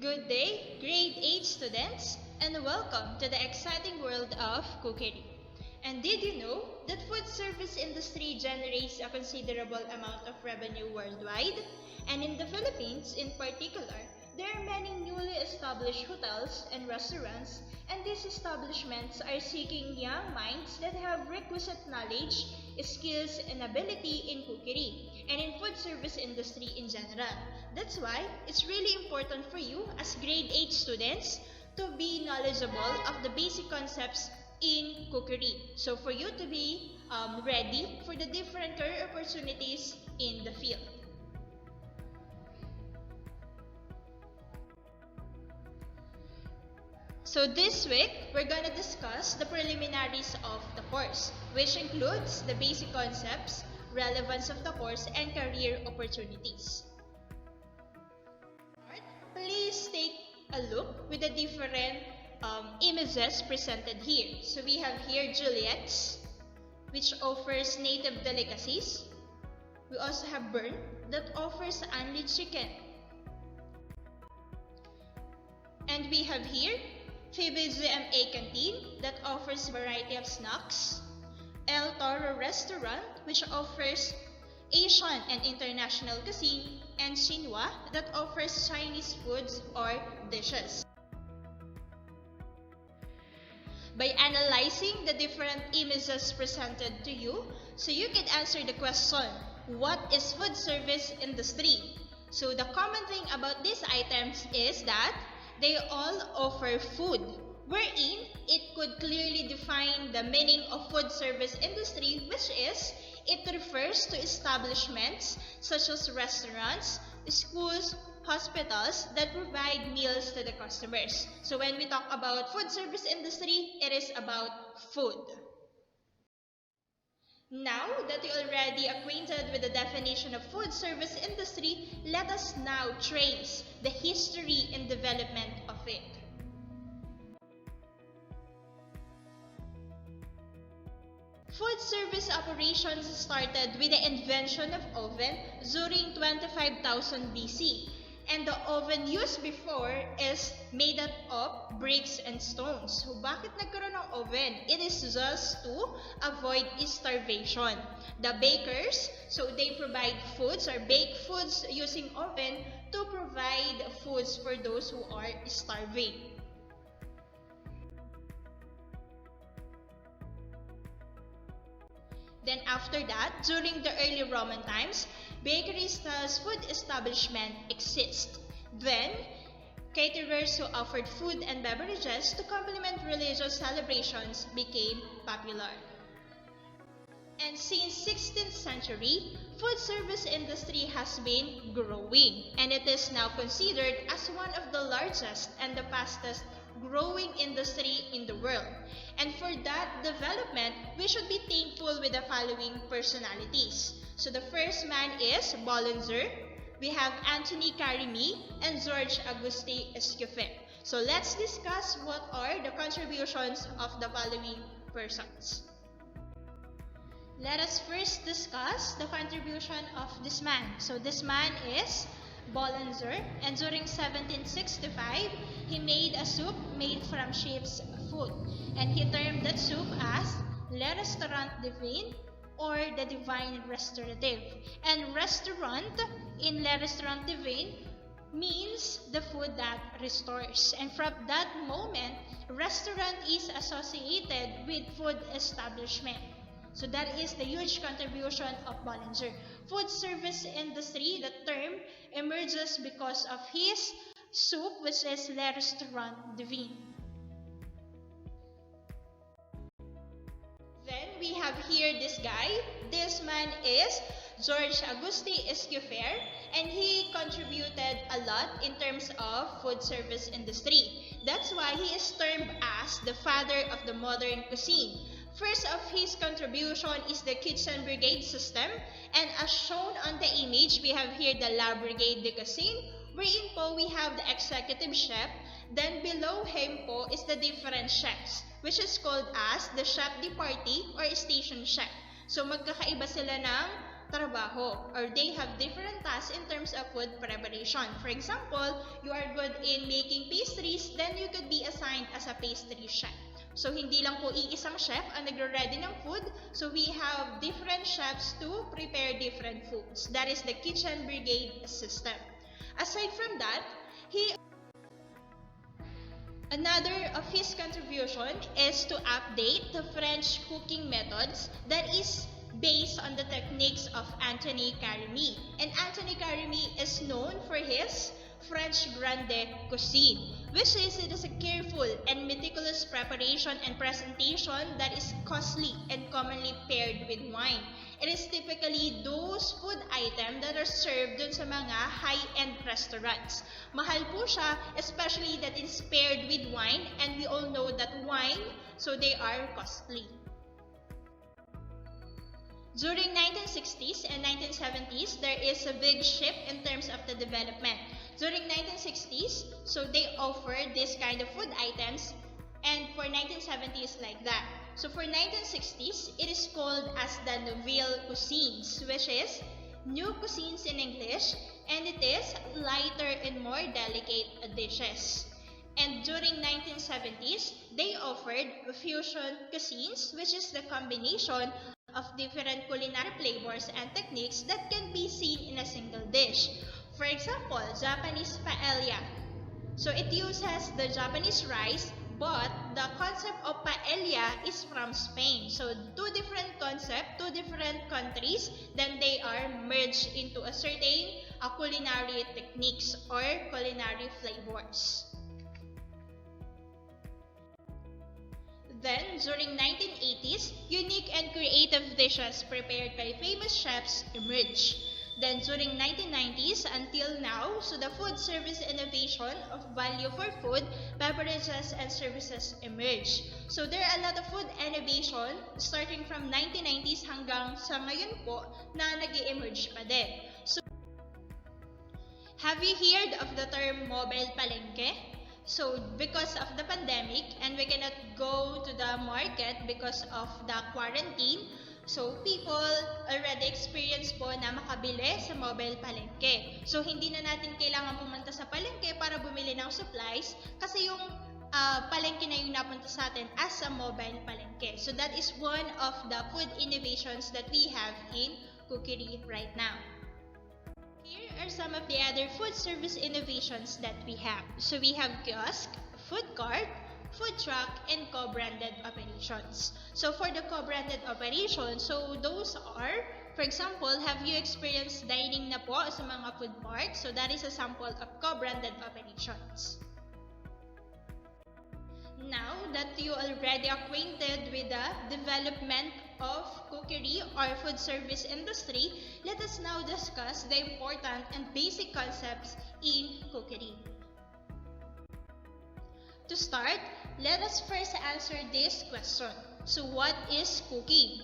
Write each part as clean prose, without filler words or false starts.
Good day, grade 8 students, and welcome to the exciting world of cookery. And did you know that food service industry generates a considerable amount of revenue worldwide? And in the Philippines in particular, there are many newly established hotels and restaurants, and these establishments are seeking young minds that have requisite knowledge, skills, and ability in cookery and in food service industry in general. That's why it's really important for you as grade 8 students to be knowledgeable of the basic concepts in cookery. So for you to be ready for the different career opportunities in the field. So this week, we're going to discuss the preliminaries of the course, which includes the basic concepts, relevance of the course, and career opportunities. Please take a look with the different images presented here. So we have here Juliet's, which offers native delicacies. We also have Bern, that offers only chicken. And we have here Phoebe's GMA Canteen, that offers variety of snacks. El Toro Restaurant, which offers Asian and international cuisine, and Xinhua, that offers Chinese foods or dishes. By analyzing the different images presented to you, so you can answer the question, what is food service industry? So the common thing about these items is that they all offer food, wherein it could clearly define the meaning of food service industry, which is it refers to establishments such as restaurants, schools, hospitals that provide meals to the customers. So when we talk about food service industry, it is about food. Now that you're already acquainted with the definition of food service industry, let us now trace the history and development of it. Food service operations started with the invention of oven during 25,000 BC. And the oven used before is made up of bricks and stones. So bakit nagkaroon ng oven? It is just to avoid starvation. The bakers, so they provide foods or bake foods using oven to provide foods for those who are starving. Then after that, during the early Roman times, bakeries as food establishment exist. Then, caterers who offered food and beverages to complement religious celebrations became popular. And since 16th century, food service industry has been growing, and it is now considered as one of the largest and the fastest growing industry in the world. And for that development, we should be thankful with the following personalities. So the first man is Bollinger, we have Anthony Carimi, and George Auguste Escoffier. So let's discuss what are the contributions of the following persons. Let us first discuss the contribution of this man. So this man is Bollinger, and during 1765, he made a soup made from sheep's foot, and he termed that soup as Le Restaurant Divin, or the Divine Restorative. And restaurant in Le Restaurant Divin means the food that restores. And from that moment, restaurant is associated with food establishment. So that is the huge contribution of Bollinger. Food service industry, the term emerges because of his soup, which is Le Restaurant Divin. Then we have here this guy. This man is George Auguste Escoffier, and he contributed a lot in terms of food service industry. That's why he is termed as the father of the modern cuisine. First of his contribution is the kitchen brigade system, and as shown on the image, we have here the La Brigade de Cuisine, wherein po we have the executive chef. Then below him po is the different chefs, which is called as the chef de partie or station chef. So magkakaiba sila ng trabaho, or they have different tasks in terms of food preparation. For example, you are good in making pastries, then you could be assigned as a pastry chef. So, hindi lang po iisang chef ang nagre-ready ng food. So, we have different chefs to prepare different foods. That is the kitchen brigade system. Aside from that, another of his contribution is to update the French cooking methods that is based on the techniques of Anthony Carême. And Anthony Carême is known for his French grande cuisine, which is it is a careful and meticulous preparation and presentation that is costly and commonly paired with wine. It is typically those food items that are served dun sa mga high-end restaurants. Mahal po siya, especially that it's paired with wine, and we all know that wine, so they are costly. During 1960s and 1970s, there is a big shift in terms of the development. During 1960s, so they offered this kind of food items, and for 1970s like that. So for 1960s, it is called as the nouvelle cuisines, which is new cuisines in English, and it is lighter and more delicate dishes. And during 1970s, they offered fusion cuisines, which is the combination of different culinary flavors and techniques that can be seen in a single dish. For example, Japanese paella. So it uses the Japanese rice, but the concept of paella is from Spain. So two different concepts, two different countries, then they are merged into a certain culinary techniques or culinary flavors. Then, during 1980s, unique and creative dishes prepared by famous chefs emerged. Then, during 1990s until now, so the food service innovation of value for food, beverages, and services emerged. So, there are a lot of food innovation starting from 1990s hanggang sa ngayon po na nag-emerge pa din. So, have you heard of the term mobile palengke? So, because of the pandemic and we cannot go to the market because of the quarantine, so people already experience po na makabili sa mobile palengke. So, hindi na natin kailangan pumunta sa palengke para bumili ng supplies kasi yung palengke na yung napunta sa atin as a mobile palengke. So, that is one of the food innovations that we have in Cookery right now. Here are some of the other food service innovations that we have. So we have kiosk, food cart, food truck, and co-branded operations. So for the co-branded operations, so those are, for example, have you experienced dining na po sa mga food parks? So that is a sample of co-branded operations. Now that you are already acquainted with the development of cookery or food service industry, let us now discuss the important and basic concepts in cookery. To start, let us first answer this question. So what is cooking?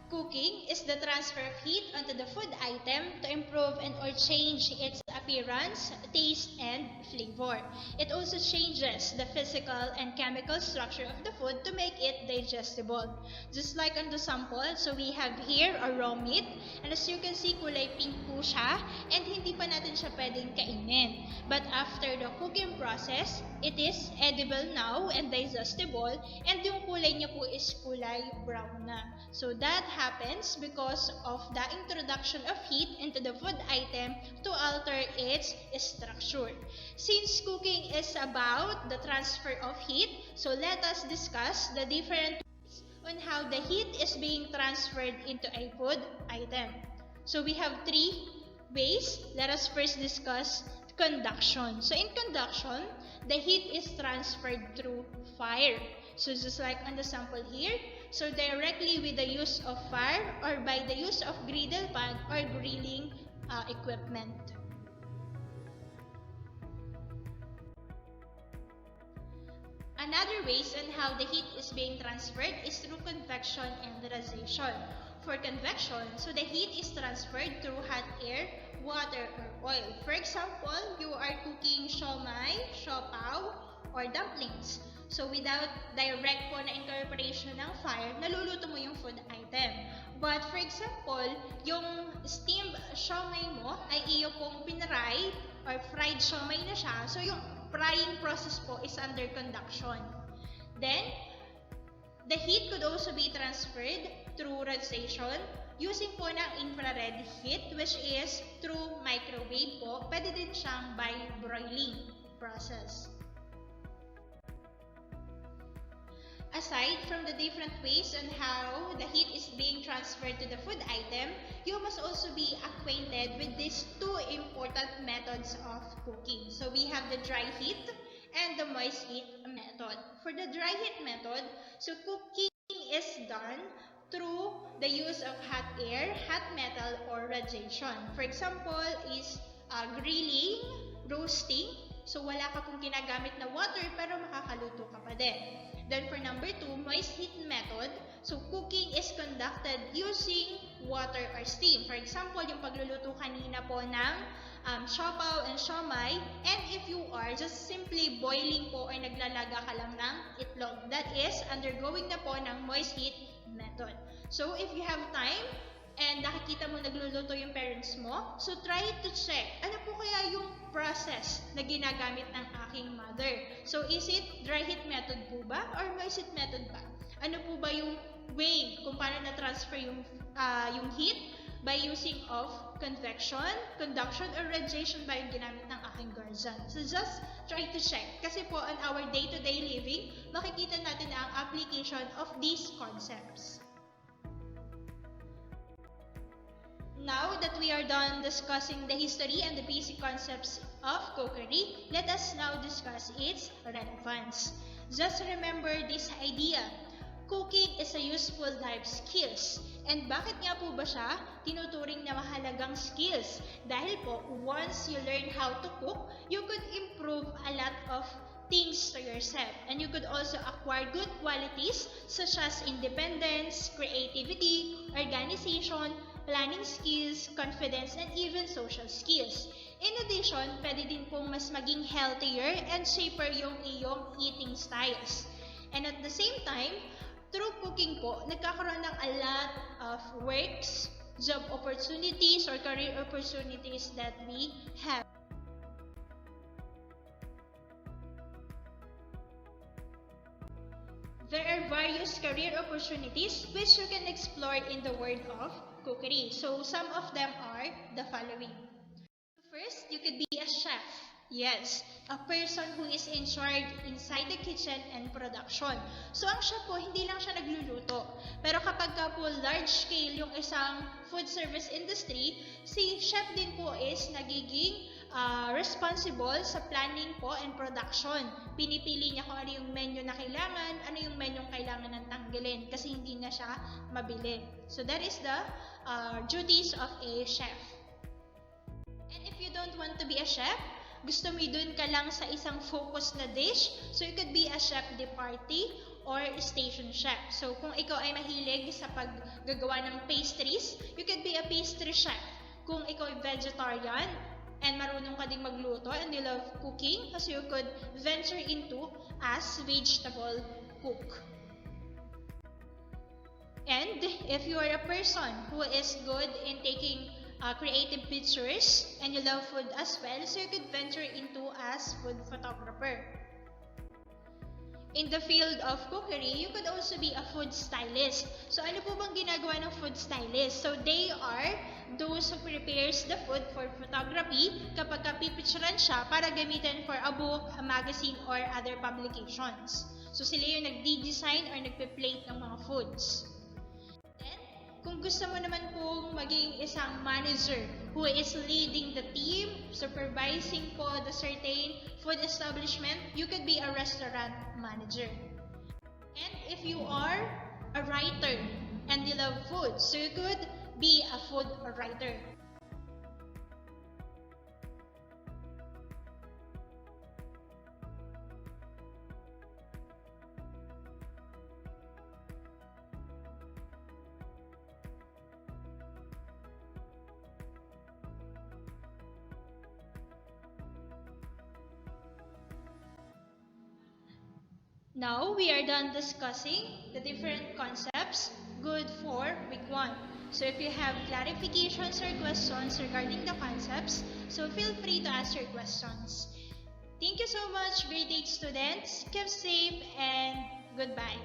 Cooking is the transfer of heat onto the food item to improve and or change its appearance, taste, and flavor. It also changes the physical and chemical structure of the food to make it digestible. Just like on the sample, so we have here a raw meat, and as you can see, kulay pink po siya, and hindi pa natin siya pwedeng kainin. But after the cooking process, it is edible now and digestible, and yung kulay niya po is kulay brown na. So that happens because of the introduction of heat into the food item to alter its structure. Since cooking is about the transfer of heat, so let us discuss the different ways on how the heat is being transferred into a food item. So we have three ways. Let us first discuss conduction. So in conduction, the heat is transferred through fire. So just like on the sample here, so directly with the use of fire or by the use of griddle pan or grilling equipment. Another ways on how the heat is being transferred is through convection and radiation. For convection, so the heat is transferred through hot air, water, or oil. For example, you are cooking siomai, siopaw, or dumplings. So without direct po na incorporation ng fire, naluluto mo yung food item. But for example, yung steamed siomai mo ay iyo pong pinray or fried siomai na siya. So yung frying process po is under conduction. Then, the heat could also be transferred through rotation using po ng infrared heat, which is through microwave po. Pwede din siyang by broiling process. Aside from the different ways on how the heat is being transferred to the food item, you must also be acquainted with these two important methods of cooking. So we have the dry heat and the moist heat method. For the dry heat method, so cooking is done through the use of hot air, hot metal, or radiation. For example, is grilling, roasting. So wala ka pong ginagamit na water pero makakaluto ka pa din. Then for number 2, moist heat method. So cooking is conducted using water or steam. For example, yung pagluluto kanina po ng siopaw and siomai. And if you are just simply boiling po or naglalaga ka lang ng itlog, that is undergoing na po ng moist heat method. So if you have time, and nakikita mo nagluluto yung parents mo, so try to check, ano po kaya yung process na ginagamit ng aking mother? So is it dry heat method po ba or moist heat method ba? Ano po ba yung way kung paano na-transfer yung heat? By using of convection, conduction, or radiation ba yung ginamit ng aking guardian? So just try to check. Kasi po on our day-to-day living, makikita natin ang application of these concepts. Now that we are done discussing the history and the basic concepts of cookery, let us now discuss its relevance. Just remember this idea. Cooking is a useful life skills. And bakit nga po ba siya tinuturing na mahalagang skills? Dahil po, once you learn how to cook, you could improve a lot of things to yourself. And you could also acquire good qualities such as independence, creativity, organization, planning skills, confidence, and even social skills. In addition, pwede din pong mas maging healthier and safer yung iyong eating styles. And at the same time, through cooking po, nagkakaroon ng a lot of works, job opportunities, or career opportunities that we have. There are various career opportunities which you can explore in the world of cookery. So some of them are the following. First, you could be a chef. Yes, a person who is in charge inside the kitchen and production. So ang chef po, hindi lang siya nagluluto. Pero kapag ka po large scale yung isang food service industry, si chef din po is nagiging responsible sa planning po and production. Pinipili niya kung ano yung menu na kailangan, ano yung menu kailangan ng tanggalin kasi hindi na siya mabili. So that is the duties of a chef. And if you don't want to be a chef, gusto mo dun ka lang sa isang focus na dish, so you could be a chef de partie or station chef. So kung ikaw ay mahilig sa paggagawa ng pastries, you could be a pastry chef. Kung ikaw ay vegetarian, and marunong ka ding magluto and you love cooking, so you could venture into as vegetable cook. And if you are a person who is good in taking creative pictures and you love food as well, so you could venture into as food photographer. In the field of cookery, you could also be a food stylist. So ano po bang ginagawa ng food stylist? So they are those who prepares the food for photography kapag pipicturean siya para gamitin for a book, a magazine, or other publications. So sila yung nagdi-design or nagpe-plate ng mga foods. Then, kung gusto mo naman pong maging isang manager who is leading the team, supervising po the certain food establishment, you could be a restaurant manager. And if you are a writer and you love food, so you could be a food writer. Now we are done discussing the different concepts good for week 1. So if you have clarifications or questions regarding the concepts, so feel free to ask your questions. Thank you so much, grade 8 students. Keep safe and goodbye.